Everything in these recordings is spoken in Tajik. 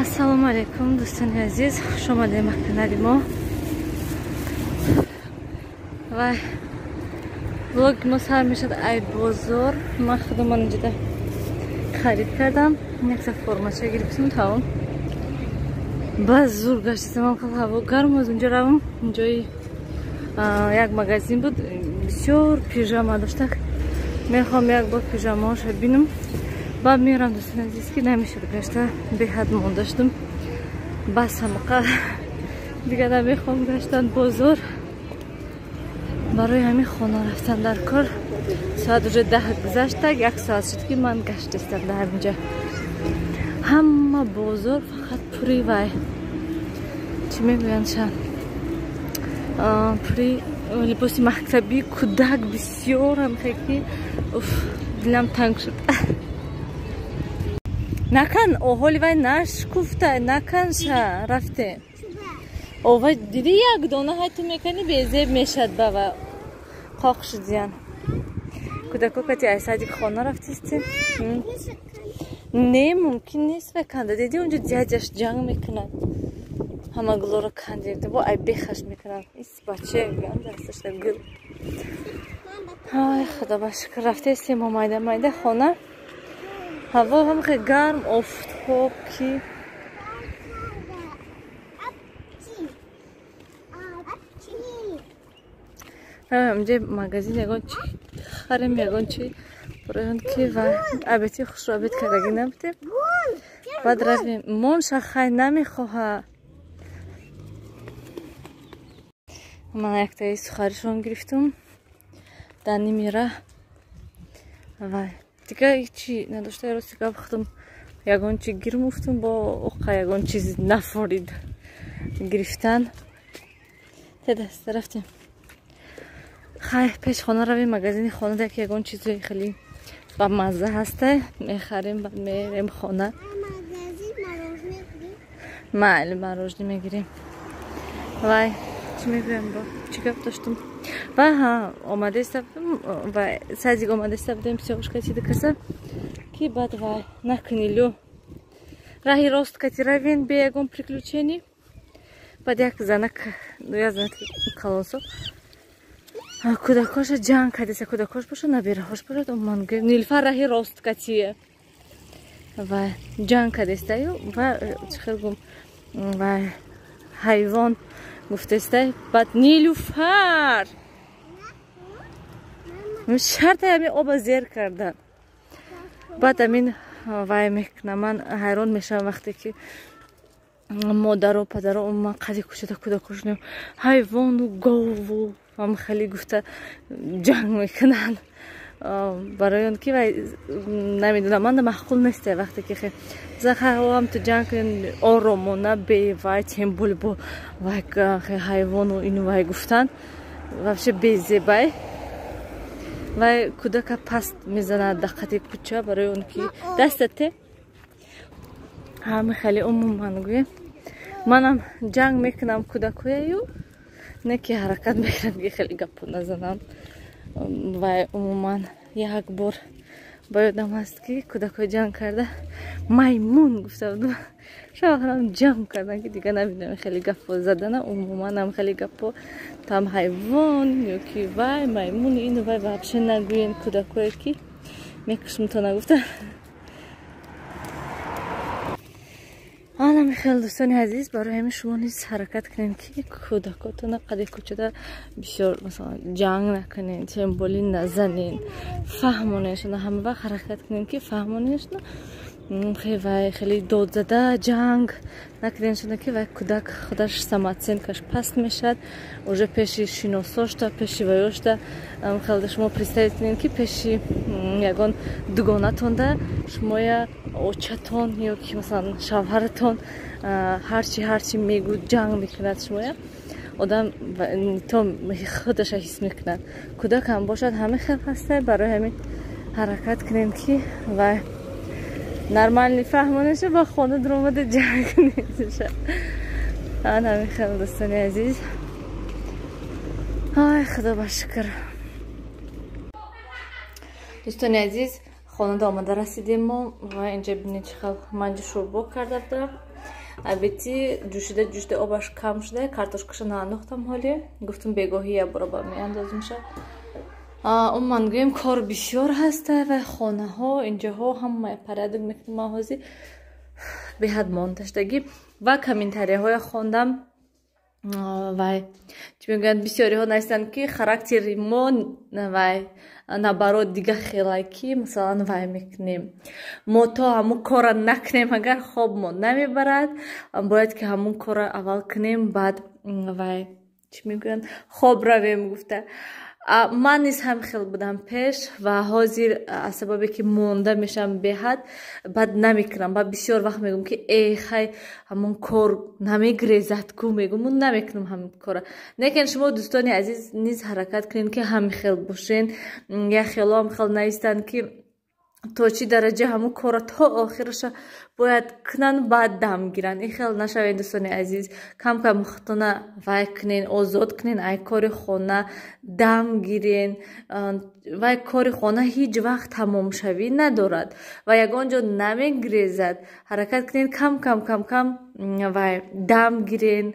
Assalomu alaykum do'stlar aziz, xush omading kanali mo. Va vlog ما سر میشد ای بازار. من خودم اینجا خرید کردم. یک سه فرماچه گرفتم تمام. باز زور گشتم که هوا گرم از اونجا روم. اینجا یک مغازین بود بسیار پیژامه داشت. میخوام یک بار پیژامه‌اش ببینم. بعد میرم دوستان عزیز که نمیشه گشته به حد مونده داشتم. بس همقدر دیگه نمیخوام گشتن بازار. برای همین خانه رفتن در کار ساعت уже 10 گذشته. یک ساعت شد که من گشتم در اینجا. همه بازار فقط پوری وای چی میگویند شن پوری لباس مکتبی کودک بسیار هم خیلی دلم تنگ شد. نکن اوهولی وای نشکفته نکن شا رفته اوه دیدی یک دونه های تو میکنی بیزه میشد بابا خاک شدیان کودکو کتی ایسادی خانه رفتیستی نه ممکن نیست بکنده دیدی اونجا جاجش جنگ میکنن همه گلو رو کندیده با ای بخش میکنن ایس بچه گم دستش گل های خدا باشکر رفتیستی ما مایده خانه هوا هم خیلی گرم افتخاب کی همجه مغازین یگان چی خرم یگان چی برایان که و عبیتی خوش رو عبیت کردگی نبوده بعد رویم من شخصی نمیخواه من یک تایی سخاریشون گرفتم دنی میره و دیگه هیچی نداشته راستی که بختم یگان چی گیرم افتم با اوقا یگان چیز نفارید گرفتن تدست رفتیم خیلی پیش خانه رویم مغازین خانه ده که یگان چیزی خیلی با مزه هسته میخریم بعد میریم خانه مال مروجنی میگیریم وای چی میگویم با چی گپ داشتم و ها آماده استبدم و سازی آماده استبدم سیاوش کسی دکسه کی بعد وای نکنیلو راهی راست کتی روین به یگان приключений بعد یک زنک یا زنک کالونسو کودکاش جنگ کردیسه کودکاش باشه نبیره هاش برد من نیلفر راهی راست کتیه و جنگ کردیسته و چخیر گم و حیوان گفتسته بعد نیلوفر شرط همین آب زیر کردن بعد همین وای میکنم من حیران میشم وقتی که مادر و پدر و من قدی کشیده کودکاش نیم حیوان و گاو و هم خیلی گفته جنگ میکنن برای اون که نمیدونم من محقول نیسته وقتی که خیلی زخه هم تو جنگ کنن آرامونه به وای تیمبول با وای حیوان و اینو وای گفتن وابشه بیزیبای وای کودک پست میزنه دقتی کوچه برای اون که دستته همه خیلی عموما گویم منم جنگ میکنم کودکویو نه که حرکت میکنم که خیلی گپ نزنم و عموما یک بار بایدم هست که کودکای جنگ کرده میمون گفته بودم شما هم جنگ کردن که دیگه نبیدم خیلی گپ زدن عموما هم خیلی گپ تام حیوان یا که وای میمون اینو وای وابشه نگوین کودکای که میکشم تا نگفتن آنم خیلی دوستان عزیز برای همین شما نیز حرکت کنین که کودکاتون قدی کوچه بسیار مثلا جنگ نکنین تیمبولی نزنین فهمونیشون همه وقت حرکت کنین که فهمونیشون خیلی داد زده جنگ نکنین شده که وقت کودک خودش سمتسین کش پست میشد اوجه پیشی شینوساش تا پیشی ویوش دا خیلی شما پریستایید کنین که پیشی یگان دوگانه تونده شما یا اوچتون یا که مثلا شوهرتون هرچی میگو جنگ میکند شما یا آدم تو خودش حس میکند کودک هم باشد همه خیلی هسته برای همین حرکت کنین که و نرمال فهمونشه با خونه درآمد جنگ نیستشه آن همین خیلی دوستان عزیز آی خدا باشکر دوستان عزیز خانه آمده رسیدیم ما و اینجا ببینید چقدر منجا شوربا کرده بودم абити ҷӯшида обаш кам шуда картошкаша наандохтам ҳоле гуфтам бегоҳӣ як бора ба меандозим ша умуман гӯем кор бисёр ҳаста ва хонаҳо инҷоҳо ҳамаи порядок мекунам маҳози беҳад монташтагӣ ва комментарияҳое хондам вай чӣ мегӯянд бисёриҳо нависанд ки характери мо вай наоборот дига хеле ки масалан вай мекунем мо то ҳамун кора накунем агар хобмон намебарад бояд ки ҳамун кора аввал кунем баъд вай чӣ мегӯянд хоб равем гуфта ман низ ҳам хел будам пеш ва ҳозир аз сабабе ки монда мешавам беҳад баъд намекунам ба бисёр вақт мегӯям ки хай ҳамон кор намегирезад ку мегӯям намекунам ҳамин кора лекин шумо дӯстони азиз низ ҳаракат кунед ки ҳамин хел бошен як хело ҳам хел наистанд ки то чӣ дараҷа ҳамун кора то охираша бояд кунанд баъд дам гиранд ин хел нашавед дӯстони азиз кам кам худтона вай кунен озод кунен ай кори хона дам гирен вай кори хона ҳеҷ вақт тамомшавӣ надорад ва ягон ҷо намегирезад ҳаракат кунен кам вай дам гирен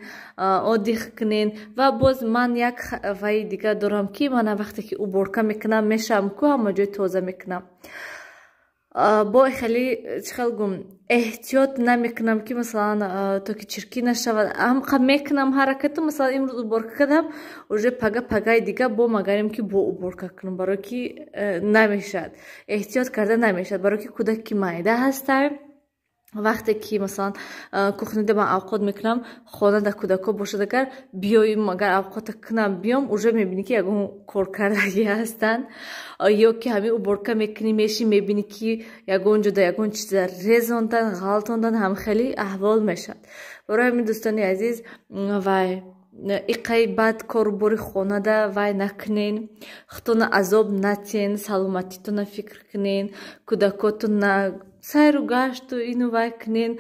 оддих кунен ва боз ман як ваи дига дорам ки мана вақте ки уборка мекунам мешавам ку ҳама ҷои тоза мекунам бо хеле чӣ хел гум эҳтиёт намекунам ки масалан то ки чиркӣ нашавад ҳамқа мекунам ҳаракату масалан имрӯз уборка кардам уже пагаи дига бо магарем ки бо уборка кунам барое ки намешавад эҳтиёт карда намешавад барое ки кӯдаки майда ҳастам вақте ки масалан кухнида ман авқот мекунам хона да кӯдако бошад агар биёем агар авқота кунам биём уже мебинӣ ки ягон коркардагӣ ҳастанд ё ки ҳамин уборка мекунӣ мешӣ мебинӣ ки ягон ҷо да ягон чиза резондан ғалтондан ҳам хеле аҳвол мешавад барои ҳамин дӯстони азиз вай иқаи баъд корубори хонада вай накунен худтона азоб натен саломатитона фикр кунен кӯдакотона сайру гашту ину вай кунен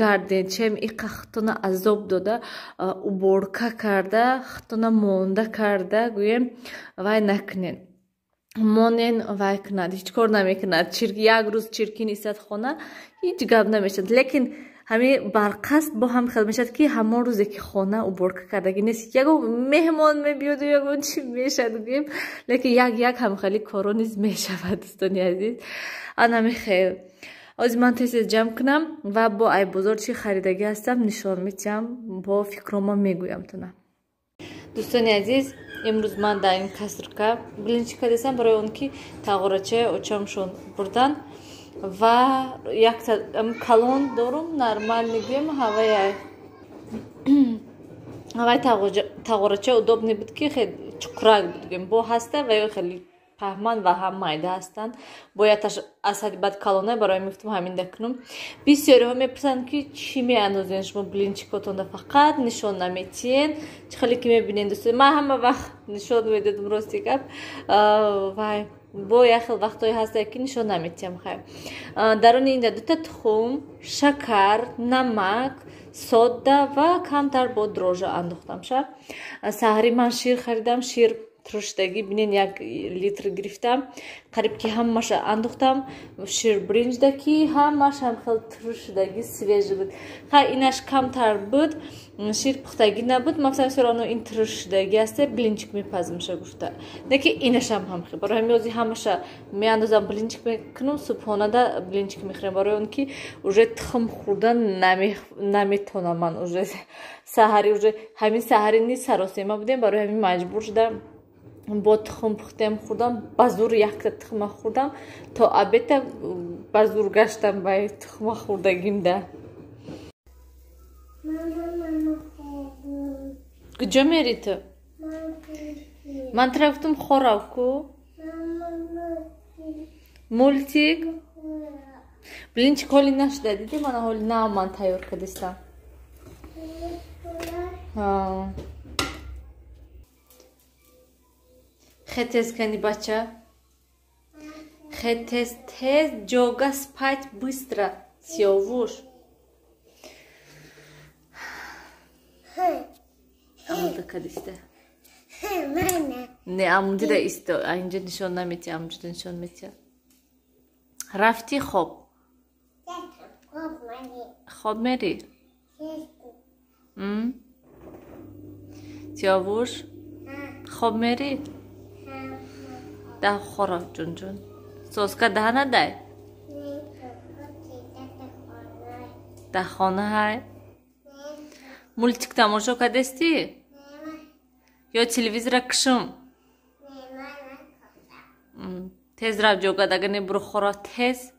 гарден чем иқа худтона азоб дода уборка карда худтона монда карда гӯем вай накунен монен вай кунад ҳеҷ кор намекунад як рӯз чиркӣ нисад хона ҳеҷ гап намешавад лекин ҳамин барқасд бо ҳам хел мешавад ки ҳамон рӯзе ки хона уборка кардагӣ нест ягон меҳмон мебиёду ягон чӣ мешавад гӯем лекин як ҳамхели коро низ мешавад дӯстони азиз анами хел ҳозир ман тез ҷамъ кунам ва бо ай бозор чӣ харидагӣ ҳастам нишон медиҳам бо фикрома мегӯямтона дӯстони азиз имрӯз ман дар ин кастрка блинчи кардистам барои он ки тағорачаи очамшон бурдан ва як калон дорум нормальный гӯем ҳаваи тағорача удобный буд ки хеле чуқурак буд гӯем бо ҳаста ва ё хеле паҳман ва ҳам майда ҳастанд боядаш асади баъд калоне барои мегуфтам ҳаминда кунам бисёриҳо мепурсанд ки чӣ меандозен шумо блинчикотонда фақат нишон наметиҳен чӣ хеле ки мебинен дӯстони ман ҳама вақт нишон медодам рости гап вай бо як хел вақтҳое ҳаста ки нишон наметиҳам хай даруни инда 2 тухм шакар намак сода ва камтар бо дрожжа андохтам ша саҳари ман шир харидам шир трошидагӣ бинен 1 литр гирифтам қариб ки ҳамаша андохтам шир бринҷда ки ҳамаш ҳам хел трошидагӣ свежа буд хай инаш камтар буд шир пухтагӣ набуд максимум сорано ин трошидагӣ аста блинчик мепазмиша гуфта не ки инашам ҳам хел барои ҳамин ҳозир ҳамаша меандозам блинчик мекунам субҳонада блинчик мехӯрем барои он ки уже тухм хӯрдан наметонам ман уже саҳари уже ҳамин саҳари низ саросема будем барои ҳамин маҷбур шудам бо тухм пухтем хӯрдам ба зур якта тухма хӯрдам то обеда ба зур гаштам ба тухма хӯрдагимда куҷо мери ту ман тра гуфтам хорав ку мультик блинчик ҳоли нашуда диди мана ҳоли на ман тайёр кардистам хеле тез кани бача хеле тез ҷога спать быстро сиёвуш амуда кадиста не амудира исто инҷа нишон наметия амуҷуда нишон метия рафти хоб мери سیاوش خواب میری؟ ده خورا جون جون سوسکا ده ندای؟ ده خانه های؟ مولتیک تماشا کدستی؟ یا تلویزر کشم؟ تیز رفت جوگا دگنی برو خورا تیز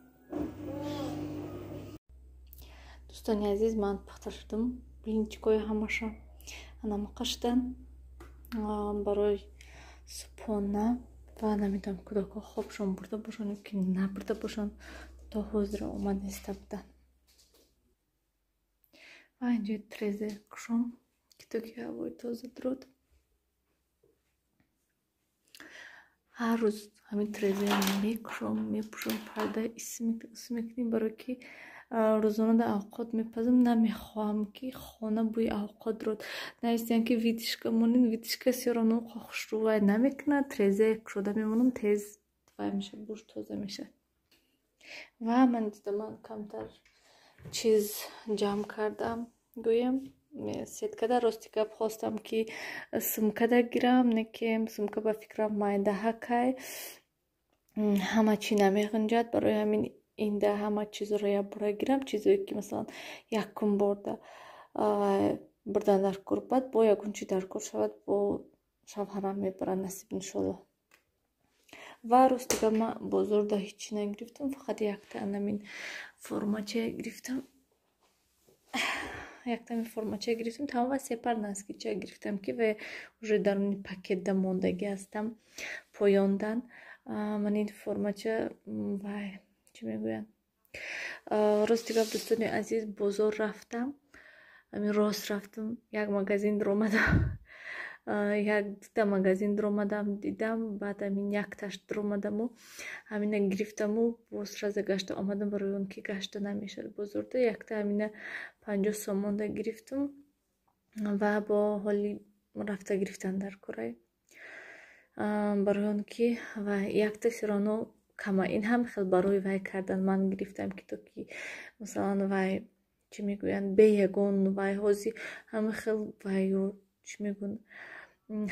دوستانی عزیز من پختر شدم блинчикои ҳамаша намақаштан барои субҳона ва намедонам кӯдакҳо хобшон бурда бошанд ё ки набурда бошанд то ҳозир омад неста буданд ва инҷои тирезе кушом ки то ки ҳавои тоза дурод ҳар рӯз ҳамин тирезе мекушом мепӯшам парда ис мекунем барое ки рӯзона дар авқот мепазам намехоҳам ки хона бӯи авқот дорад наистиан ки витишка монин витишка всё равно хушрӯвай намекунад тирезе кушода мемонам тез вай мешавад буш тоза мешавад ва ман дидам камтар чиз ҷамъ кардам гӯям сеткада рости гап хостам ки сумкада гирам некем сумка ба фикрам майдаҳа кай ҳама чӣ намеғинҷад барои ҳамин инда ҳама чизро якбора гирам чизое ки масалан якум борда бурдан дар кор баъд бо ягон чӣ дар кор шавад бо шавҳарам мебарам насиб иншоллоҳ ва ростига ман бозорда ҳечӣ нагирифтам фақат якта анамин формача гирифтам тамом ва сепар наскича гирифтам ки ве уже даруни пакетда мондагӣ ҳастам поёндан ман ин формача вай чӣ мегӯянд рости гап дӯстони азиз бозор рафтам ҳамин рост рафтам як магазин даромадам як дута магазин даромадам дидам баъд ҳамин якташ даромадаму ҳамина гирифтаму боз раза гашта омадам барои он ки гашта намешавад бозорда якта ҳамина 50 сомонда гирифтам ва бо ҳоли рафта гирифтан дар корай барои он ки ва якта всё равно кама ин ҳам хел барои вай кардан ман гирифтам ки то ки масалан вай чӣ мегӯянд бе ягон вай ҳози ҳама хел вайё чӣ мегӯянд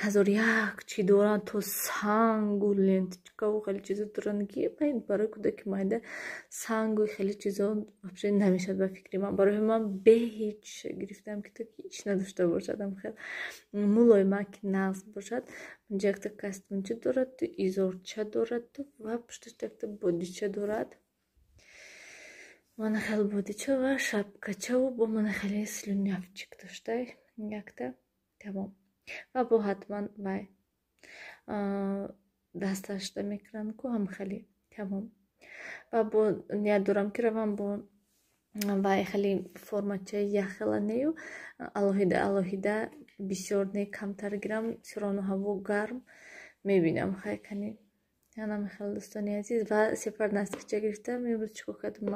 ҳазор як чӣ доранд то сангу лентичкаву хеле чизо доранд ки барои кӯдаки майда сангу хеле чизо вообще намешавад ба фикри ман барои ман бе ҳеҷ гирифтам ки то ки ҳеҷ надошта бошад хел мулоима ки нағз бошад инҷа якта кастунча дорад изорча дорад ва пушташ якта бодича дорад мана хел бодича ва шапкачаву бо мана хеле слюнявчик доштай якта тамом ва бо ҳатман вай дасташда мекунанд ку ҳам хеле тамом ва бо ният дорам ки равам бо вай хеле формачаи яхеланею алоҳида бисёр не камтар гирам всё равно ҳаво гарм мебинам хай кани янам хеле дӯстони азиз ва сепар наскича гирифтам имрӯз чӣ кор кардам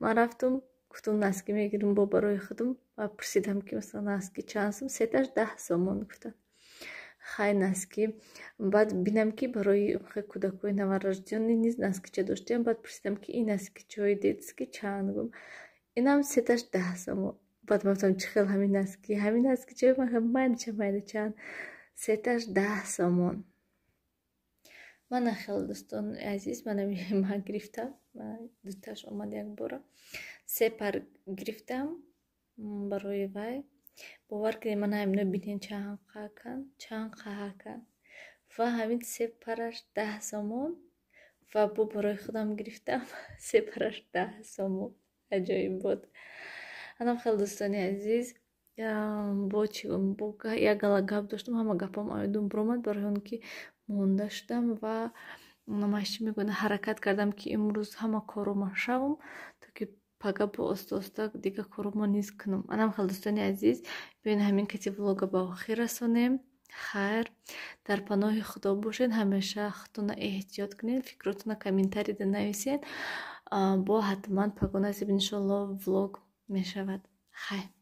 ман рафтам гуфтам наски мегирам бо барои худам ва пурсидам ки масалан наски чанд сом сеташ 10 сомон гуфтам хай наски баъд бинам ки барои кӯдакои новорождёни низ наскича доштаям баъд пурсидам ки ин наскичаҳои детски чанд гум инам сеташ 10 сомон баъд гуфтам чӣ хел ҳамин наскичаи майда чанд сеташ 10 сомон мана хел дӯстони азиз ман гирифтам дуташ омад якбора се пар гирифтам барои вай бовар кунед мана ҳамино бинед чанд қаҳакан ва ҳамин се параш 10 сомон ва бо барои худам гирифтам се параш 10 сомон аҷоиб буд анам хел дӯстони азиз бо як гала гап доштам ҳама гапам оёдум биромад барои он ки монда шудам ва чӣ мегӯянд ҳаракат кардам ки имрӯз ҳама корома шавам то ки пага бо оста дига корома низ кунам анам хел дӯстони азиз биён ҳамин кати влога ба охир расонем хайр дар паноҳи худо бошед ҳамеша худтонро эҳтиёт кунед фикротонро комментарийда нависед бо ҳатман паго насиб иншоллоҳ влог мешавад хайр